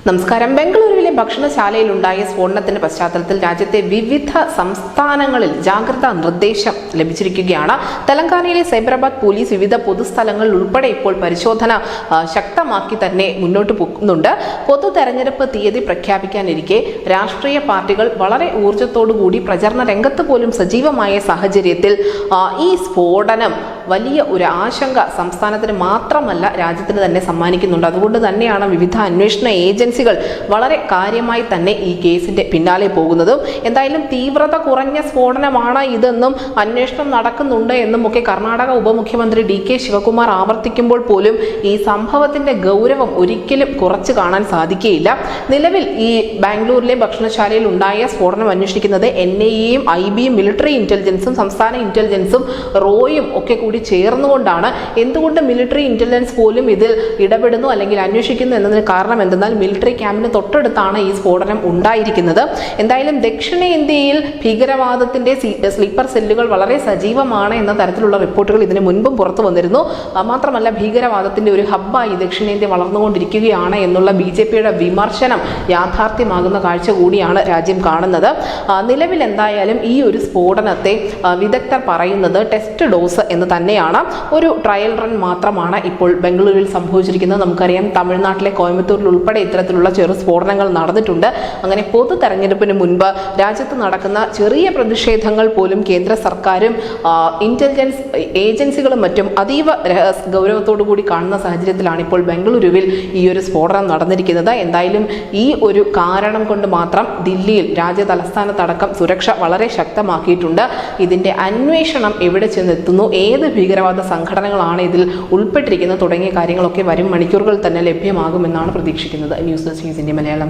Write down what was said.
നമസ്കാരം. ബംഗളൂരുവിലെ ഭക്ഷണശാലയിലുണ്ടായ സ്ഫോടനത്തിന്റെ പശ്ചാത്തലത്തിൽ രാജ്യത്തെ വിവിധ സംസ്ഥാനങ്ങളിൽ ജാഗ്രതാ നിർദ്ദേശം ലഭിച്ചിരിക്കുകയാണ്. തെലങ്കാനയിലെ സൈബറാബാദ് പോലീസ് വിവിധ പൊതുസ്ഥലങ്ങളിൽ ഉൾപ്പെടെ ഇപ്പോൾ പരിശോധന ശക്തമാക്കി തന്നെ മുന്നോട്ട് പോകുന്നുണ്ട്. പൊതു തെരഞ്ഞെടുപ്പ് തീയതി പ്രഖ്യാപിക്കാനിരിക്കെ രാഷ്ട്രീയ പാർട്ടികൾ വളരെ ഊർജ്ജത്തോടുകൂടി പ്രചരണ രംഗത്ത് പോലും സജീവമായ സാഹചര്യത്തിൽ ഈ സ്ഫോടനം വലിയ ഒരു ആശങ്ക സംസ്ഥാനത്തിന് മാത്രമല്ല രാജ്യത്തിന് തന്നെ സമ്മാനിക്കുന്നുണ്ട്. അതുകൊണ്ട് തന്നെയാണ് വിവിധ അന്വേഷണ ഏജൻസികൾ വളരെ കാര്യമായി തന്നെ ഈ കേസിന്റെ പിന്നാലെ പോകുന്നതും. എന്തായാലും തീവ്രത കുറഞ്ഞ സ്ഫോടനമാണ് ഇതെന്നും അന്വേഷണം നടക്കുന്നുണ്ട് എന്നും ഒക്കെ കർണാടക ഉപമുഖ്യമന്ത്രി DK ശിവകുമാർ ആവർത്തിക്കുമ്പോൾ പോലും ഈ സംഭവത്തിന്റെ ഗൗരവം ഒരിക്കലും കുറച്ചു കാണാൻ സാധിക്കുകയില്ല. നിലവിൽ ഈ ബാംഗ്ലൂരിലെ ഭക്ഷണശാലയിൽ ഉണ്ടായ സ്ഫോടനം അന്വേഷിക്കുന്നത് NIA-യും IB-യും മിലിറ്ററി ഇന്റലിജൻസും സംസ്ഥാന ഇന്റലിജൻസും റോയും ഒക്കെ കൂടി ചേർന്നുകൊണ്ടാണ്. എന്തുകൊണ്ട് മിലിറ്ററി ഇന്റലിജൻസ് പോലും ഇതിൽ ഇടപെടുന്നു അല്ലെങ്കിൽ അന്വേഷിക്കുന്നു എന്നതിന് കാരണം എന്തെന്നാൽ മിലിറ്ററി ക്യാമ്പിന് തൊട്ടടുത്താണ് ഈ സ്ഫോടനം ഉണ്ടായിരിക്കുന്നത്. എന്തായാലും ദക്ഷിണേന്ത്യയിൽ ഭീകരവാദത്തിന്റെ സ്ലീപ്പർ സെല്ലുകൾ വളരെ സജീവമാണ് എന്ന തരത്തിലുള്ള റിപ്പോർട്ടുകൾ ഇതിനു മുൻപും പുറത്തു വന്നിരുന്നു. മാത്രമല്ല ഭീകരവാദത്തിന്റെ ഒരു ഹബ്ബായി ദക്ഷിണേന്ത്യ വളർന്നുകൊണ്ടിരിക്കുകയാണ് എന്നുള്ള BJP-യുടെ വിമർശനം യാഥാർത്ഥ്യമാകുന്ന കാഴ്ച കൂടിയാണ് രാജ്യം കാണുന്നത്. നിലവിൽ എന്തായാലും ഈ ഒരു സ്ഫോടനത്തെ വിദഗ്ധർ പറയുന്നത് ടെസ്റ്റ് ഡോസ് എന്ന് തന്നെയാണ്. ഒരു ട്രയൽ റൺ മാത്രമാണ് ഇപ്പോൾ ബംഗളൂരുവിൽ സംഭവിച്ചിരിക്കുന്നത്. നമുക്കറിയാം തമിഴ്നാട്ടിലെ കോയമ്പത്തൂരിൽ ഉൾപ്പെടെ ഇത്തരത്തിലുള്ള ചെറു സ്ഫോടനങ്ങൾ നടന്നിട്ടുണ്ട്. അങ്ങനെ പൊതു തെരഞ്ഞെടുപ്പിന് മുൻപ് രാജ്യത്ത് നടക്കുന്ന ചെറിയ പ്രതിഷേധങ്ങൾ പോലും കേന്ദ്ര സർക്കാരും ഇന്റലിജൻസ് ഏജൻസികളും മറ്റും അതീവ ഗൗരവത്തോടു കൂടി കാണുന്ന സാഹചര്യത്തിലാണ് ഇപ്പോൾ ബംഗളൂരുവിൽ ഈ ഒരു സ്ഫോടനം നടന്നിരിക്കുന്നത്. എന്തായാലും ഈ ഒരു കാരണം കൊണ്ട് മാത്രം ദില്ലിയിൽ രാജ്യ തലസ്ഥാനത്തടക്കം സുരക്ഷ വളരെ ശക്തമാക്കിയിട്ടുണ്ട്. ഇതിന്റെ അന്വേഷണം എവിടെ ചെന്നെത്തുന്നു, ഏത് ഭീകരവാദ സംഘടനകളാണ് ഇതിൽ ഉൾപ്പെട്ടിരിക്കുന്നത് തുടങ്ങിയ കാര്യങ്ങളൊക്കെ വരും മണിക്കൂറുകൾ തന്നെ ലഭ്യമാകുമെന്നാണ് പ്രതീക്ഷിക്കുന്നത്. News desk news India Malayalam.